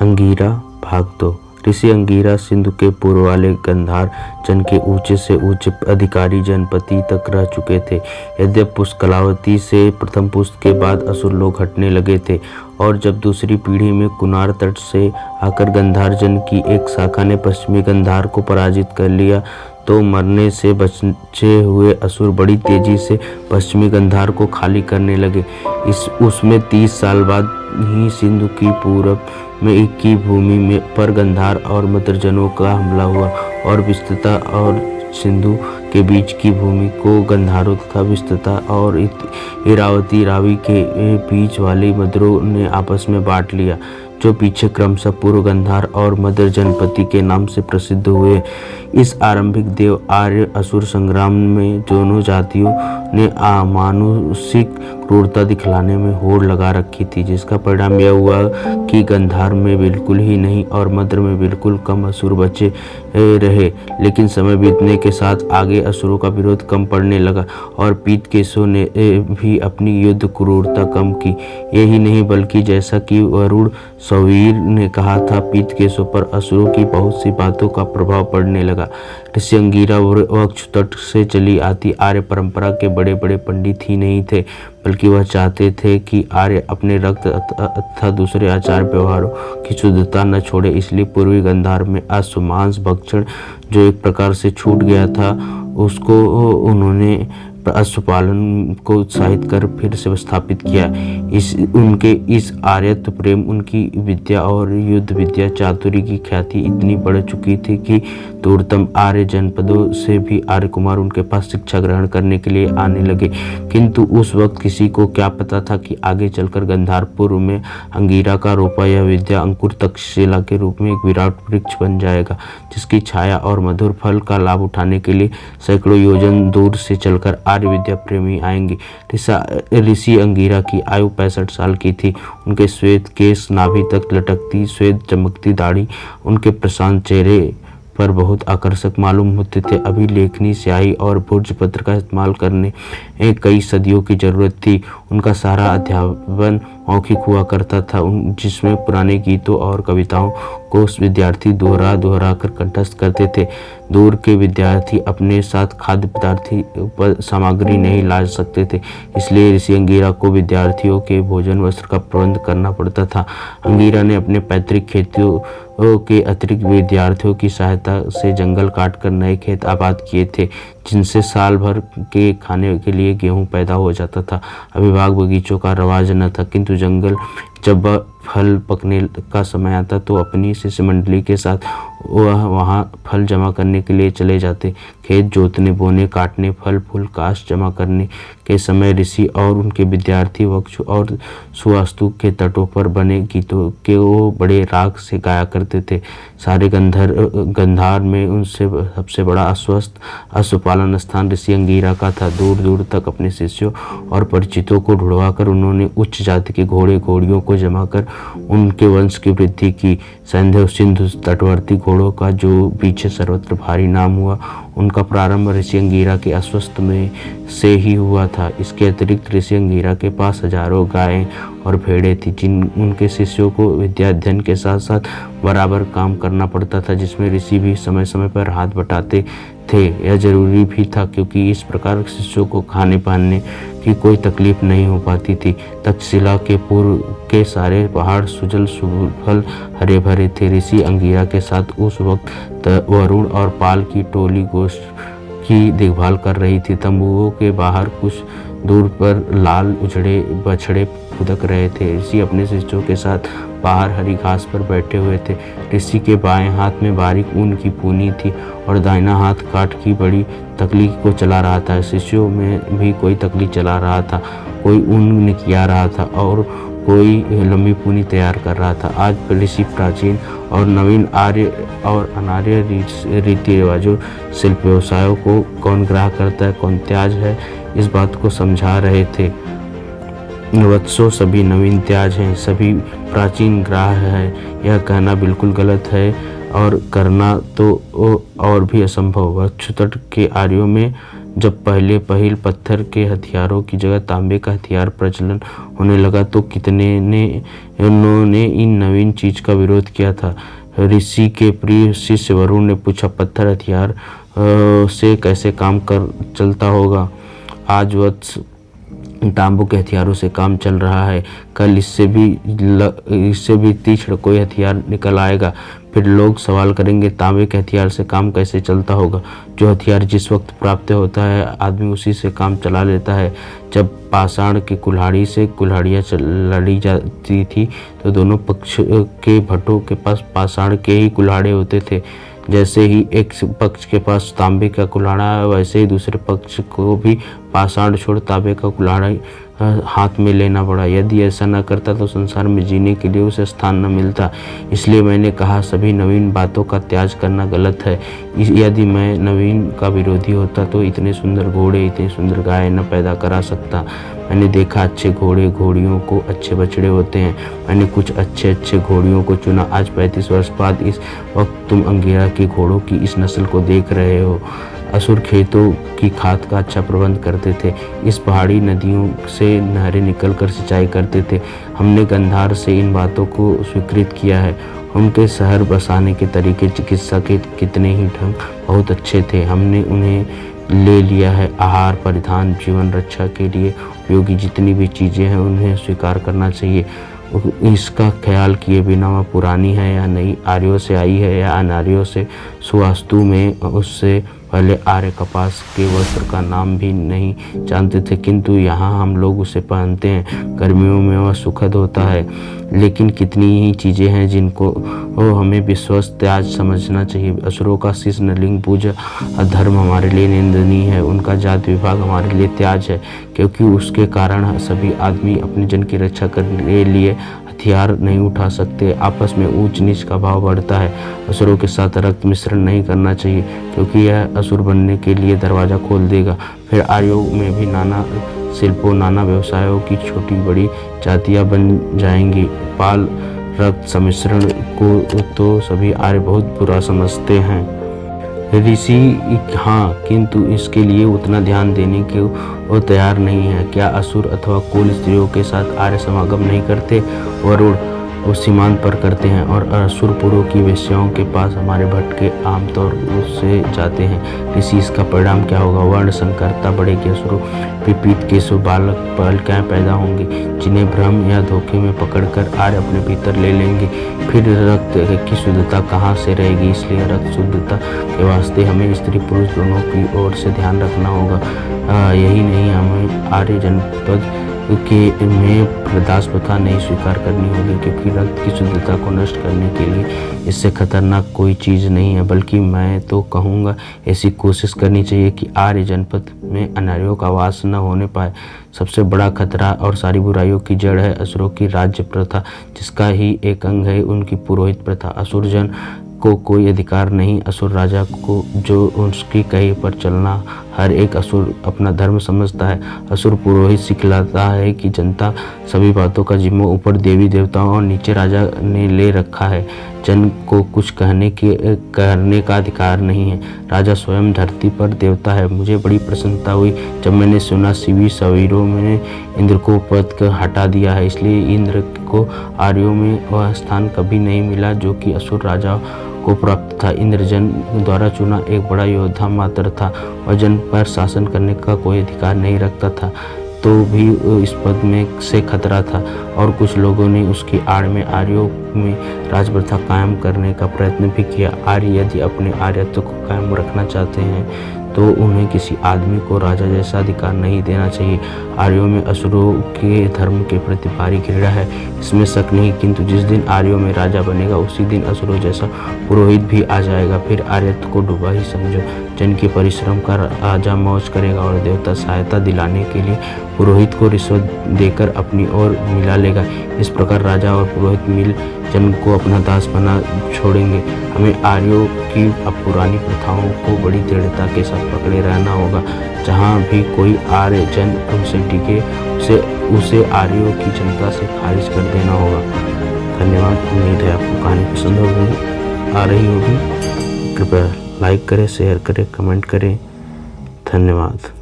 अंगीरा भाग 2। ऋषि अंगीरा सिंधु के पूर्व वाले गंधार जन के ऊंचे से ऊंचे अधिकारी जनपति तक रह चुके थे। यद्यपि पुष्कलावती से प्रथम पुष्ट के बाद असुर लोग हटने लगे थे और जब दूसरी पीढ़ी में कुनार तट से आकर गंधार जन की एक शाखा ने पश्चिमी गंधार को पराजित कर लिया तो मरने से बचे हुए असुर बड़ी तेजी से पश्चिमी गंधार को खाली करने लगे। उसमें 30 साल बाद ही सिंधु की पूरब में की भूमि में पर गंधार और मद्रजनों का हमला हुआ और विस्तृता और सिंधु के बीच की भूमि को गंधारों तथा विस्तृता और इरावती रावी के बीच वाले मद्रों ने आपस में बांट लिया, जो पीछे क्रमशः पूर्व गंधार और मद्र जनपति के नाम से प्रसिद्ध हुए। इस आरंभिक देव आर्य असुर संग्राम में दोनों जातियों ने अमानुषिक क्रूरता दिखलाने में होड़ लगा रखी थी, जिसका परिणाम यह हुआ कि गंधार में बिल्कुल ही नहीं और मद्र में बिल्कुल कम असुर बचे रहे। लेकिन समय बीतने के साथ आगे असुरों का विरोध कम पड़ने लगा और पीतकेशों ने भी अपनी युद्ध क्रूरता कम की। यही नहीं बल्कि जैसा कि वरुण सौवीर ने कहा था, पीतकेशों पर असुरों की बहुत सी बातों का प्रभाव पड़ने लगा। ऋषि अंगीरा वक्ष तट से चली आती आर्य परंपरा के बड़े बड़े पंडित ही नहीं थे, बल्कि वह चाहते थे कि आर्य अपने रक्त तथा दूसरे आचार व्यवहारों की शुद्धता न छोड़े। इसलिए पूर्वी गंधार में अश्वमांस भक्षण जो एक प्रकार से छूट गया था, उसको उन्होंने अश्वपालन को उत्साहित कर फिर से स्थापित किया। उनके इस आर्यत्व प्रेम, उनकी विद्या और युद्ध विद्या चातुरी की ख्याति इतनी बढ़ चुकी थी कि दूरतम आर्य जनपदों से भी आर्य कुमार उनके पास शिक्षा ग्रहण करने के लिए आने लगे। किंतु उस वक्त किसी को क्या पता था कि आगे चलकर गंधारपुर में अंगीरा का रोपा यह विद्या अंकुर तक्षशिला के रूप में एक विराट वृक्ष बन जाएगा, जिसकी छाया और मधुर फल का लाभ उठाने के लिए सैकड़ों योजन दूर से चलकर आर्य विद्या प्रेमी आएंगे। ऋषि अंगीरा की आयु 65 साल की थी। उनके श्वेत केश नाभि तक लटकती, श्वेत चमकती दाढ़ी उनके प्रशांत चेहरे पर बहुत आकर्षक मालूम होते थे। अभी लेखनी, स्याही और भोजपत्र का इस्तेमाल करने कई सदियों की जरूरत थी। उनका सारा अध्यापन मौखिक हुआ करता था, जिसमें पुराने गीतों और कविताओं को विद्यार्थी दोहरा कर कंठस्थ करते थे। दूर के विद्यार्थी अपने साथ खाद्य पदार्थ सामग्री नहीं ला सकते थे, इसलिए ऋषि अंगीरा को विद्यार्थियों के भोजन वस्त्र का प्रबंध करना पड़ता था। अंगीरा ने अपने पैतृक खेतों के अतिरिक्त विद्यार्थियों की सहायता से जंगल काटकर नए खेत आबाद किए थे, जिनसे साल भर के खाने के लिए गेहूं पैदा हो जाता था। अभी बाग बगीचों का रवाज न था, किंतु जंगल जब फल पकने का समय आता तो अपनी शिष्य मंडली के साथ वह वहाँ फल जमा करने के लिए चले जाते। खेत जोतने, बोने, काटने, फल फूल काश जमा करने के समय ऋषि और उनके विद्यार्थी वक्ष और सुवास्तु के तटों पर बने गीतों के वो बड़े राग से गाया करते थे। सारे गंधार में उनसे सबसे बड़ा अस्वस्थ अश्वपालन स्थान ऋषि अंगीरा का था। दूर दूर तक अपने शिष्यों और परिचितों को ढूंढवा कर उन्होंने उच्च जाति के घोड़े घोड़ियों को जमा कर उनके वंश की वृद्धि की। सैंधव सिंधु तटवर्ती घोड़ों का जो पीछे सर्वत्र भारी नाम हुआ, उनका प्रारंभ ऋषि अंगीरा के अस्वस्थ में से ही हुआ था। इसके अतिरिक्त ऋषि अंगीरा के पास हजारों गायें और भेड़ें थी, जिन उनके शिष्यों को विद्या अध्ययन के साथ साथ बराबर काम करना पड़ता था, जिसमें ऋषि भी समय समय पर हाथ बटाते थे। यह जरूरी भी था, क्योंकि इस प्रकार शिष्यों को खाने पहनने की कोई तकलीफ नहीं हो पाती थी। तक्षशिला के पूर्व के सारे पहाड़ सुजल सुफल हरे भरे थे। ऋषि अंगीरा के साथ उस वक्त वरुण और पाल की टोली गोश्त की देखभाल कर रही थी। तंबुओं के बाहर कुछ दूर पर लाल उजड़े बछड़े फुदक रहे थे। ऋषि अपने शिष्यों के साथ बाहर हरी घास पर बैठे हुए थे। ऋषि के बाएं हाथ में बारीक ऊन की पूनी थी और दाहिना हाथ काठ की बड़ी तकली को चला रहा था। शिष्यों में भी कोई तकली चला रहा था, कोई ऊन निकिया रहा था और कोई लंबी पूनी तैयार कर रहा था। आज ऋषि प्राचीन और नवीन आर्य और अनार्य रीति रिवाजों, शिल्प व्यवसायों को कौन ग्राह करता है, कौन त्याज है, इस बात को समझा रहे थे। वत्सों, सभी नवीन त्याज हैं, सभी प्राचीन ग्राह है। यह कहना बिल्कुल गलत है और करना तो और भी असंभव। वक्षतट के आर्यों में जब पहल पत्थर के हथियारों की जगह तांबे का हथियार प्रचलन होने लगा तो उन्होंने इन नवीन चीज का विरोध किया था। ऋषि के प्रिय शिष्य वरुण ने पूछा, पत्थर हथियार से कैसे काम कर चलता होगा? आज वत्स तांबों के हथियारों से काम चल रहा है, कल इससे भी तीक्ष्ण कोई हथियार निकल आएगा। फिर लोग सवाल करेंगे, तांबे के हथियार से काम कैसे चलता होगा? जो हथियार जिस वक्त प्राप्त होता है आदमी उसी से काम चला लेता है। जब पाषाण की कुल्हाड़ी से कुल्हाड़ियाँ लड़ी जाती थी तो दोनों पक्ष के भट्टों के पास पाषाण के ही कुल्हाड़े होते थे। जैसे ही एक पक्ष के पास तांबे का कुल्हाड़ा है, वैसे ही दूसरे पक्ष को भी पाषाण छोड़ तांबे का कुल्हाड़ा हाथ में लेना पड़ा। यदि ऐसा न करता तो संसार में जीने के लिए उसे स्थान न मिलता। इसलिए मैंने कहा, सभी नवीन बातों का त्याग करना गलत है। यदि मैं नवीन का विरोधी होता तो इतने सुंदर घोड़े, इतनी सुंदर गाय न पैदा करा सकता। मैंने देखा, अच्छे घोड़े घोड़ियों को अच्छे बछड़े होते हैं। मैंने कुछ अच्छे घोड़ियों को चुना। आज 35 वर्ष बाद इस वक्त तुम अंगिरा के घोड़ों की इस नस्ल को देख रहे हो। असुर खेतों की खाद का अच्छा प्रबंध करते थे। इस पहाड़ी नदियों से नहरें निकलकर सिंचाई करते थे। हमने गंधार से इन बातों को स्वीकृत किया है। उनके शहर बसाने के तरीके, चिकित्सा के कितने ही ढंग बहुत अच्छे थे। हमने उन्हें ले लिया है। आहार, परिधान, जीवन रक्षा के लिए उपयोगी जितनी भी चीज़ें हैं उन्हें स्वीकार करना चाहिए। इसका ख्याल किए बिना वह पुरानी है या नई, आर्यों से आई है या अनार्यों से। सुवास्तु में उससे पहले आर्य कपास के वस्त्र का नाम भी नहीं जानते थे, किंतु यहाँ हम लोग उसे पहनते हैं। गर्मियों में वह सुखद होता है। लेकिन कितनी ही चीज़ें हैं जिनको हमें विश्वास त्याग समझना चाहिए। असुरों का शीश नलिंग पूजा अधर्म हमारे लिए निंदनीय है। उनका जात विभाग हमारे लिए त्याज है, क्योंकि उसके कारण सभी आदमी अपने जन की रक्षा करने के लिए हथियार नहीं उठा सकते। आपस में ऊंच नीच का भाव बढ़ता है। असुरों के साथ रक्त मिश्रण नहीं करना चाहिए, क्योंकि यह असुर बनने के लिए दरवाज़ा खोल देगा। फिर आर्यों में भी नाना शिल्पों, नाना व्यवसायों की छोटी बड़ी जातियां बन जाएंगी। पाल रक्त सम्मिश्रण को तो सभी आर्य बहुत बुरा समझते हैं। ऋषि हाँ, किंतु इसके लिए उतना ध्यान देने के वो तैयार नहीं है। क्या असुर अथवा कुल स्त्रियों के साथ आर्य समागम नहीं करते? वरुण, वो सीमांत पर करते हैं। और असुरपुरों की वेश्याओं के पास हमारे भटके आमतौर से जाते हैं। ऋषि, इसका परिणाम क्या होगा? वर्ण संकरता बढ़ेगी। असुरों विपरीत केशव बालिकाएं पैदा होंगी, जिन्हें भ्रम या धोखे में पकड़कर आर्य अपने भीतर ले लेंगे। फिर रक्त की शुद्धता कहाँ से रहेगी? इसलिए रक्त शुद्धता के वास्ते हमें स्त्री पुरुष दोनों की ओर से ध्यान रखना होगा। यही नहीं, हमें आर्य जनपद के में प्रदास प्रथा नहीं स्वीकार करनी होगी, क्योंकि रक्त की शुद्धता को नष्ट करने के लिए इससे खतरनाक कोई चीज़ नहीं है। बल्कि मैं तो कहूँगा, ऐसी कोशिश करनी चाहिए कि आर्य जनपद में अनार्यों का वास न होने पाए। सबसे बड़ा खतरा और सारी बुराइयों की जड़ है असुरों की राज्य प्रथा, जिसका ही एक अंग है उनकी पुरोहित प्रथा। असुर जन को कोई अधिकार नहीं। असुर राजा को जो उसकी कही पर चलना हर एक असुर अपना धर्म समझता है। असुर पुरोहित सिखलाता है कि जनता सभी बातों का जिम्मा ऊपर देवी देवताओं और नीचे राजा ने ले रखा है। जन को कुछ करने का अधिकार नहीं है। राजा स्वयं धरती पर देवता है। मुझे बड़ी प्रसन्नता हुई जब मैंने सुना शिवी सवीरों में इंद्र को पद का हटा दिया है। इसलिए इंद्र को आर्यों में वह स्थान कभी नहीं मिला जो कि असुर राजा को प्राप्त था। इंद्रजन द्वारा चुना एक बड़ा योद्धा मात्र था और जन पर शासन करने का कोई अधिकार नहीं रखता था, तो भी इस पद में से खतरा था। और कुछ लोगों ने उसकी आड़ में आर्यों में राजप्रथा कायम करने का प्रयत्न भी किया। आर्य यदि अपने आर्यत्व को कायम रखना चाहते हैं तो उन्हें किसी आदमी को राजा जैसा अधिकार नहीं देना चाहिए। आर्यों में असुरों के धर्म के प्रति भारी घृणा है, इसमें शक नहीं, किंतु जिस दिन आर्यों में राजा बनेगा उसी दिन असुरों जैसा पुरोहित भी आ जाएगा। फिर आर्यत्व को डूबा ही समझो। जन के परिश्रम का राजा मौज करेगा और देवता सहायता दिलाने के लिए पुरोहित को रिश्वत देकर अपनी ओर मिला लेगा। इस प्रकार राजा और पुरोहित मिल जन को अपना दास बना छोड़ेंगे। हमें आर्यों की अब पुरानी प्रथाओं को बड़ी दृढ़ता के साथ पकड़े रहना होगा। जहाँ भी कोई आर्य जन उनसे टिके उसे आर्यों की जनता से खारिज कर देना होगा। धन्यवाद। उम्मीद है आपको कहानी पसंद आ रही होगी। कृपया लाइक करें, शेयर करें, कमेंट करें। धन्यवाद।